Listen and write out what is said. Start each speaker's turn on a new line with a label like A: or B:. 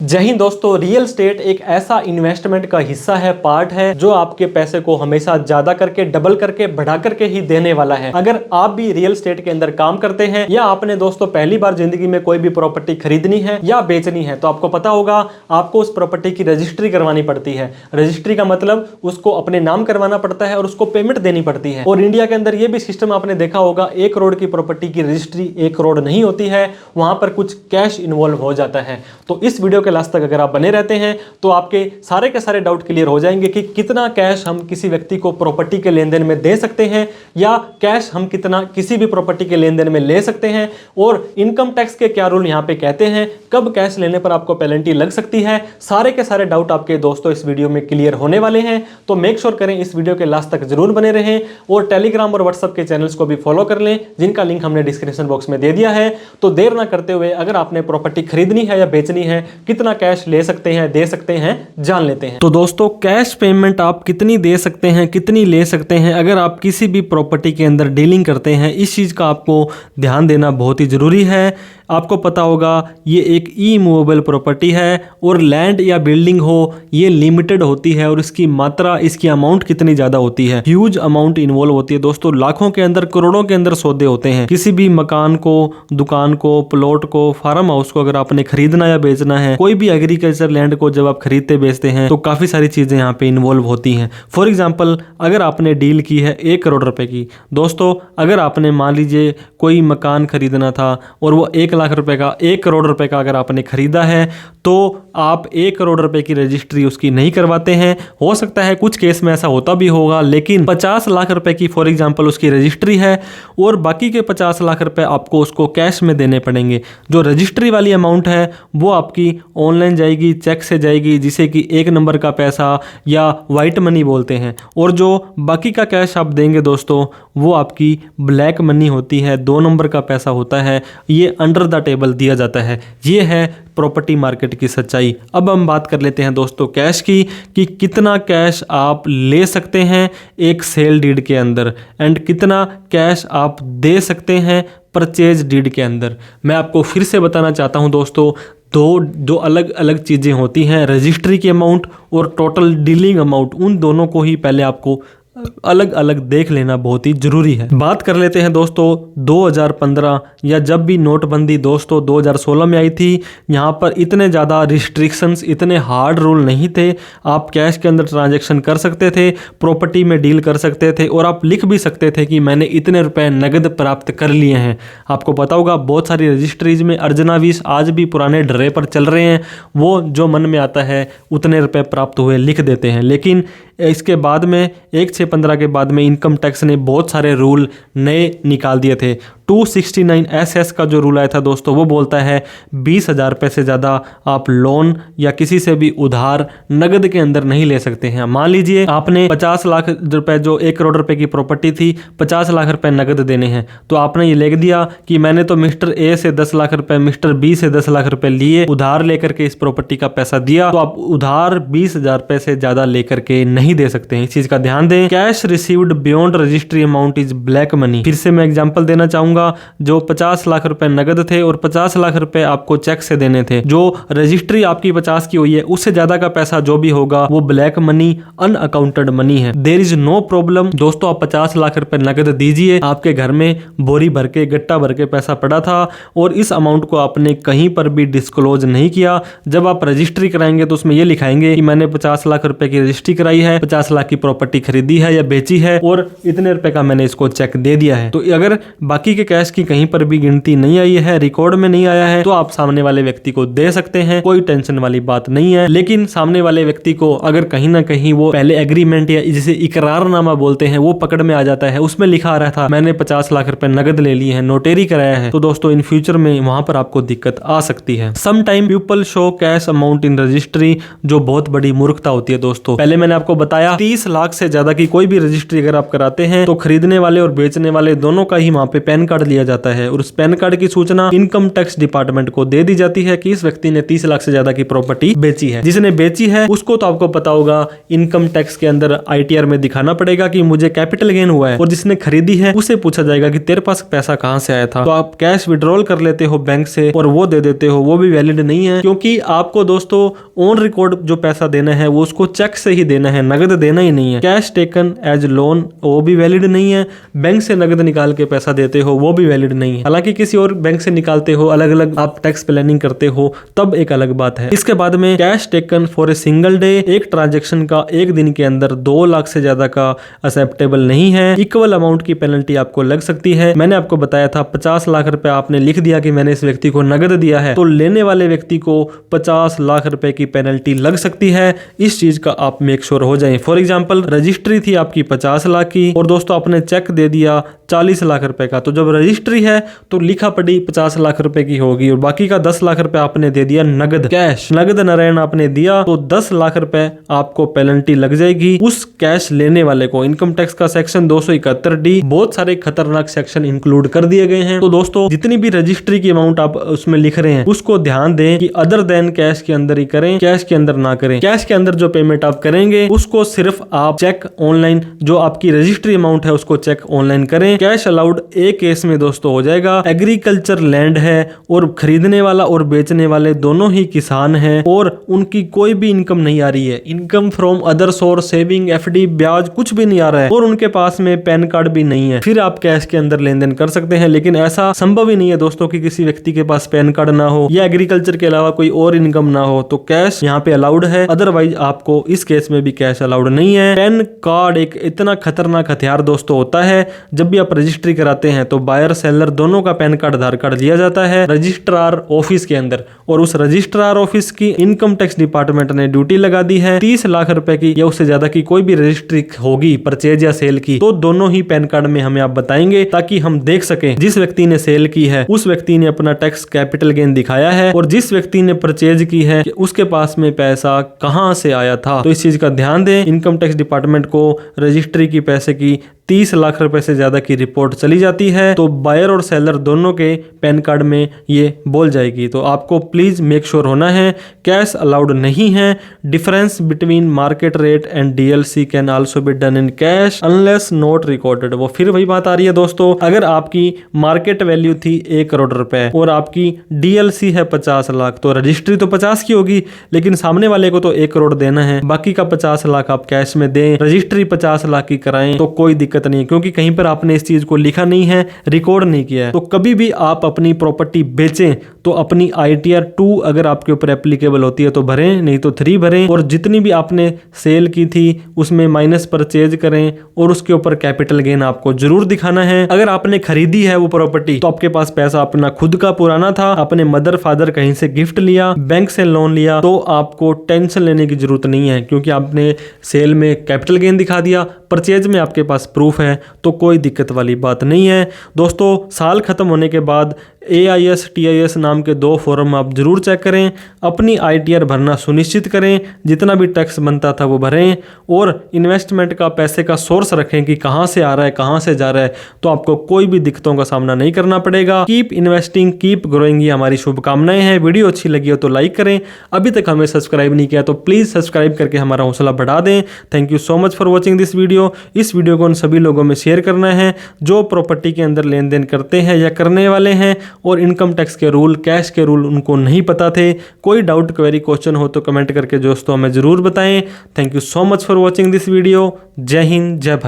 A: जय हिंद दोस्तों, real estate एक ऐसा इन्वेस्टमेंट का हिस्सा है, पार्ट है जो आपके पैसे को हमेशा ज्यादा करके, डबल करके, बढ़ा करके ही देने वाला है। अगर आप भी रियल एस्टेट के अंदर काम करते हैं या आपने दोस्तों पहली बार जिंदगी में कोई भी प्रॉपर्टी खरीदनी है या बेचनी है तो आपको पता होगा आपको उस प्रॉपर्टी की रजिस्ट्री करवानी पड़ती है। रजिस्ट्री का मतलब उसको अपने नाम करवाना पड़ता है और उसको पेमेंट देनी पड़ती है। और इंडिया के अंदर यह भी सिस्टम आपने देखा होगा, 1 करोड़ की प्रॉपर्टी की रजिस्ट्री 1 करोड़ नहीं होती है, वहां पर कुछ कैश इन्वॉल्व हो जाता है। तो इस वीडियो के लास्ट तक अगर आप बने रहते हैं तो आपके सारे के सारे डाउट क्लियर हो जाएंगे कि कितना कैश हम किसी व्यक्ति को प्रॉपर्टी के लेन देन में दे सकते हैं या कैश हम कितना किसी भी प्रॉपर्टी के लेन देन में ले सकते हैं, और इनकम टैक्स के क्या रूल यहां पे कहते हैं, कब कैश लेने पर आपको पेनल्टी लग सकती है। सारे के सारे डाउट आपके दोस्तों इस वीडियो में क्लियर होने वाले हैं। तो मेक श्योर करें इस वीडियो के लास्ट तक जरूर बने रहें और टेलीग्राम और व्हाट्सएप के चैनल्स को भी फॉलो कर लें, जिनका लिंक हमने डिस्क्रिप्शन बॉक्स में दे दिया है। तो देर ना करते हुए अगर आपने प्रॉपर्टी खरीदनी है या बेचनी है, कितना कैश ले सकते हैं, दे सकते हैं, जान लेते हैं। तो दोस्तों कैश पेमेंट आप कितनी दे सकते हैं, कितनी ले सकते हैं अगर आप किसी भी प्रॉपर्टी के अंदर डीलिंग करते हैं, इस चीज़ का आपको ध्यान देना बहुत ही ज़रूरी है। आपको पता होगा ये एक ई मूवेबल प्रॉपर्टी है और लैंड या बिल्डिंग हो ये लिमिटेड होती है और इसकी मात्रा, इसकी अमाउंट कितनी ज़्यादा होती है, ह्यूज अमाउंट इन्वॉल्व होती है दोस्तों। लाखों के अंदर, करोड़ों के अंदर सौदे होते हैं। किसी भी मकान को, दुकान को, प्लॉट को, फार्म हाउस को अगर आपने खरीदना या बेचना है, कोई भी एग्रीकल्चर लैंड को जब आप खरीदते बेचते हैं तो काफ़ी सारी चीज़ें यहाँ पे इन्वॉल्व होती हैं। फॉर एग्जाम्पल अगर आपने डील की है 1 करोड़ रुपए की, दोस्तों अगर आपने मान लीजिए कोई मकान खरीदना था और वो 1 लाख रुपए का, 1 करोड़ रुपए का अगर आपने खरीदा है तो आप 1 करोड़ रुपए की रजिस्ट्री उसकी नहीं करवाते हैं। हो सकता है कुछ केस में ऐसा होता भी होगा, लेकिन 50 लाख रुपए की फॉर एग्जांपल उसकी रजिस्ट्री है और बाकी के 50 लाख रुपए आपको उसको कैश में देने पड़ेंगे। जो रजिस्ट्री वाली अमाउंट है वो आपकी ऑनलाइन जाएगी, चेक से जाएगी, जिसे कि 1 नंबर का पैसा या वाइट मनी बोलते हैं, और जो बाकी का कैश आप देंगे दोस्तों वो आपकी ब्लैक मनी होती है, 2 नंबर का पैसा होता है। ये अंडर द टेबल दिया जाता है। ये है प्रॉपर्टी मार्केट की सच्चाई। अब हम बात कर लेते हैं दोस्तों कैश की, कि कितना कैश आप ले सकते हैं एक सेल डीड के अंदर एंड कितना कैश आप दे सकते हैं परचेज डीड के अंदर। मैं आपको फिर से बताना चाहता हूं दोस्तों, दो अलग अलग चीज़ें होती हैं, रजिस्ट्री की अमाउंट और टोटल डीलिंग अमाउंट। उन दोनों को ही पहले आपको अलग अलग देख लेना बहुत ही जरूरी है। बात कर लेते हैं दोस्तों 2015 या जब भी नोटबंदी दोस्तों 2016 में आई थी, यहाँ पर इतने ज़्यादा रिस्ट्रिक्शंस, इतने हार्ड रूल नहीं थे। आप कैश के अंदर ट्रांजैक्शन कर सकते थे, प्रॉपर्टी में डील कर सकते थे और आप लिख भी सकते थे कि मैंने इतने रुपए नगद प्राप्त कर लिए हैं। आपको पता होगा बहुत सारी रजिस्ट्रीज में अर्जनावीस आज भी पुराने ड्रे पर चल रहे हैं, वो जो मन में आता है उतने रुपए प्राप्त हुए लिख देते हैं। लेकिन इसके बाद में 1/6/15 के बाद में इनकम टैक्स ने बहुत सारे रूल नए निकाल दिए थे। 269 SS का जो रूल आया था दोस्तों वो बोलता है 20,000 रुपये से ज़्यादा आप लोन या किसी से भी उधार नगद के अंदर नहीं ले सकते हैं। मान लीजिए आपने 50 लाख रुपए, जो 1 करोड़ रुपए की प्रॉपर्टी थी, 50 लाख रुपए नगद देने हैं, तो आपने ये लिख दिया कि मैंने तो मिस्टर ए से 10 लाख रुपए, मिस्टर बी से 10 लाख रुपए लिए, उधार लेकर के इस प्रॉपर्टी का पैसा दिया, तो आप उधार 20,000 रुपये से ज़्यादा लेकर के नहीं दे सकते हैं। इस चीज़ का ध्यान दें। Cash received beyond registry amount is black money. फिर से मैं एग्जाम्पल देना चाहूँगा, जो 50 लाख रुपए नगद थे और 50 लाख रुपए आपको चेक से देने थे, जो रजिस्ट्री आपकी 50 की हुई है उससे ज्यादा का पैसा जो भी होगा वो ब्लैक मनी, अनअकाउंटेड मनी है। देयर इज नो प्रॉब्लम दोस्तों, आप 50 लाख रुपए नगद दीजिए, आपके घर में बोरी भर के, गट्टा भर के पैसा पड़ा था और इस अमाउंट को आपने कहीं पर भी डिस्क्लोज नहीं किया। जब आप रजिस्ट्री कराएंगे तो उसमें ये लिखाएंगे कि मैंने 50 लाख रुपए की रजिस्ट्री कराई है, 50 लाख की प्रॉपर्टी खरीदी है या बेची है और इतने रुपए का मैंने इसको चेक दे दिया है। तो अगर बाकी के कैश की कहीं पर भी गिनती नहीं आई है, रिकॉर्ड में नहीं आया है, तो आप सामने वाले व्यक्ति को दे सकते हैं, कोई टेंशन वाली बात नहीं है। लेकिन सामने वाले व्यक्ति को अगर कहीं ना कहीं वो पहले एग्रीमेंट या जिसे इकरारनामा बोलते हैं वो पकड़ में आ जाता है, उसमें लिखा आ रहा था मैंने 50 लाख रुपए नगद ले लिए हैं, नोटेरी कराया है, तो दोस्तों इन फ्यूचर में वहां पर आपको दिक्कत आ सकती है। Some time people show cash amount in registry, जो बहुत बड़ी मूर्खता होती है दोस्तों। पहले मैंने आपको बताया 30 लाख से ज्यादा की कोई भी रजिस्ट्री अगर आप कराते हैं तो खरीदने वाले और बेचने वाले दोनों का ही वहां पे पैन कार्ड कार्ड लिया जाता है और उस पैन कार्ड की सूचना इनकम टैक्स डिपार्टमेंट को दे दी जाती है कि इस व्यक्ति ने 30 लाख से ज्यादा की प्रॉपर्टी बेची है। जिसने बेची है उसको तो आपको पता होगा इनकम टैक्स के अंदर ITR में दिखाना पड़ेगा कि मुझे कैपिटल गेन हुआ है, और जिसने खरीदी है उसे पूछा जाएगा कि तेरे पास पैसा कहां से आया था। तो आप कैश विड्रॉल कर लेते हो बैंक से और वो दे देते हो, वो भी वैलिड नहीं है, क्योंकि आपको दोस्तों ऑन रिकॉर्ड जो पैसा देना है वो उसको चेक से ही देना है, नगद देना ही नहीं है। कैश टेकन एज लोन वो भी वैलिड नहीं है, बैंक से नगद निकाल के पैसा देते हो वो भी वैलिड नहीं है। हालांकि किसी और बैंक से निकालते हो, अलग अलग आप टैक्स प्लानिंग करते हो, तब एक अलग बात है। इसके बाद में cash taken for a single day, एक ट्रांजेक्शन का एक दिन के अंदर 2 लाख से ज्यादा का एक्सेप्टेबल नहीं है। इक्वल अमाउंट की पेनल्टी आपको लग सकती है। मैंने आपको बताया था 50 लाख रुपए आपने लिख दिया कि मैंने इस व्यक्ति को नगद दिया है, तो लेने वाले व्यक्ति को 50 लाख रुपए की पेनल्टी लग सकती है। इस चीज का आप मेक श्योर हो जाएं। फॉर एग्जांपल रजिस्ट्री थी आपकी 50 लाख की और दोस्तों आपने चेक दे दिया 40 लाख रुपए का, तो जब रजिस्ट्री है तो लिखा पड़ी 50 लाख रुपए की होगी और बाकी का 10 लाख रुपए आपने दे दिया नगद, कैश नगद नारायण आपने दिया, तो 10 लाख रुपए आपको पेनल्टी लग जाएगी उस कैश लेने वाले को। इनकम टैक्स का सेक्शन 271D, बहुत सारे खतरनाक सेक्शन इंक्लूड कर दिए गए हैं। तो दोस्तों जितनी भी रजिस्ट्री की अमाउंट आप उसमें लिख रहे हैं उसको ध्यान दें कि अदर देन कैश के अंदर ही करें, कैश के अंदर ना करें। कैश के अंदर जो पेमेंट आप करेंगे उसको सिर्फ आप चेक ऑनलाइन, जो आपकी रजिस्ट्री अमाउंट है उसको चेक ऑनलाइन करें। कैश अलाउड एक केस में दोस्तों हो जाएगा, एग्रीकल्चर लैंड है और खरीदने वाला और बेचने वाले दोनों ही किसान हैं और उनकी कोई भी इनकम नहीं आ रही है, income from other source, saving, FD, ब्याज कुछ भी नहीं आ रहा है और उनके पास में पैन कार्ड भी नहीं है, फिर आप कैश के अंदर लेन देन कर सकते हैं। लेकिन ऐसा संभव ही नहीं है दोस्तों कि किसी व्यक्ति के पास पैन कार्ड ना हो या एग्रीकल्चर के अलावा कोई और इनकम ना हो, तो कैश यहाँ पे अलाउड है, अदरवाइज आपको इस केस में भी कैश अलाउड नहीं है। पैन कार्ड एक इतना खतरनाक हथियार दोस्तों होता है, जब भी आप रजिस्ट्री कराते हैं तो बायर सेलर दोनों का पैन कार्ड, आधार कार्ड लिया जाता है रजिस्ट्रार ऑफिस के अंदर, और उस रजिस्ट्रार ऑफिस की इनकम टैक्स डिपार्टमेंट ने ड्यूटी लगा दी है 30 लाख रुपए की या उससे ज्यादा की कोई भी रजिस्ट्री होगी परचेज या सेल की, तो दोनों ही पैन कार्ड में हमें आप बताएंगे ताकि हम देख सकें जिस व्यक्ति ने सेल की है उस व्यक्ति ने अपना टैक्स कैपिटल गेन दिखाया है और जिस व्यक्ति ने परचेज की है कि उसके पास में पैसा कहां से आया था। तो इस चीज का ध्यान दें। इनकम टैक्स डिपार्टमेंट को रजिस्ट्री की पैसे की 30 लाख रुपए से ज्यादा की रिपोर्ट चली जाती है तो बायर और सेलर दोनों के पैन कार्ड में ये बोल जाएगी। तो आपको प्लीज मेक श्योर होना है कैश अलाउड नहीं है। Difference between market rate and DLC can also be done in cash unless not recorded. वो फिर वही बात आ रही है दोस्तों, अगर आपकी मार्केट वैल्यू थी 1 करोड़ रुपए और आपकी DLC है 50 लाख, तो रजिस्ट्री तो 50 की होगी लेकिन सामने वाले को तो 1 करोड़ देना है, बाकी का 50 लाख आप कैश में दें, रजिस्ट्री 50 लाख की कराएं तो कोई दिक्कत नहीं, क्योंकि कहीं पर आपने इस चीज को लिखा नहीं है, रिकॉर्ड नहीं किया है। तो कभी भी आप अपनी प्रॉपर्टी बेचें तो अपनी ITR 2 अगर आपके ऊपर एप्लीकेबल होती है तो भरें, नहीं तो 3 भरें, और जितनी भी आपने सेल की थी उसमें माइनस परचेज करें और उसके ऊपर कैपिटल गेन आपको जरूर दिखाना है। अगर आपने खरीदी है वो प्रॉपर्टी तो आपके पास पैसा अपना खुद का पुराना था, अपने मदर फादर कहीं से गिफ्ट लिया, बैंक से लोन लिया, तो आपको टेंशन लेने की जरूरत नहीं है, क्योंकि आपने सेल में कैपिटल गेन दिखा दिया, परचेज में आपके पास प्रूफ है, तो कोई दिक्कत वाली बात नहीं है। दोस्तों साल खत्म होने के बाद AIS TIS नाम के 2 फॉर्म आप जरूर चेक करें, अपनी ITR भरना सुनिश्चित करें, जितना भी टैक्स बनता था वो भरें और इन्वेस्टमेंट का पैसे का सोर्स रखें कि कहां से आ रहा है कहां से जा रहा है, तो आपको कोई भी दिक्कतों का सामना नहीं करना पड़ेगा। कीप इन्वेस्टिंग, कीप ग्रोइंग, ये हमारी शुभकामनाएं हैं। वीडियो अच्छी लगी हो तो लाइक करें, अभी तक हमें सब्सक्राइब नहीं किया तो प्लीज सब्सक्राइब करके हमारा हौसला बढ़ा दें। Thank you so much for watching this video. इस वीडियो को उन सभी लोगों में शेयर करना है जो प्रॉपर्टी के अंदर लेन देन करते हैं या करने वाले हैं और इनकम टैक्स के रूल, कैश के रूल उनको नहीं पता थे। कोई डाउट, क्वेरी, क्वेश्चन हो तो कमेंट करके दोस्तों हमें जरूर बताएं। Thank you so much for watching this video. जय हिंद, जय भारत।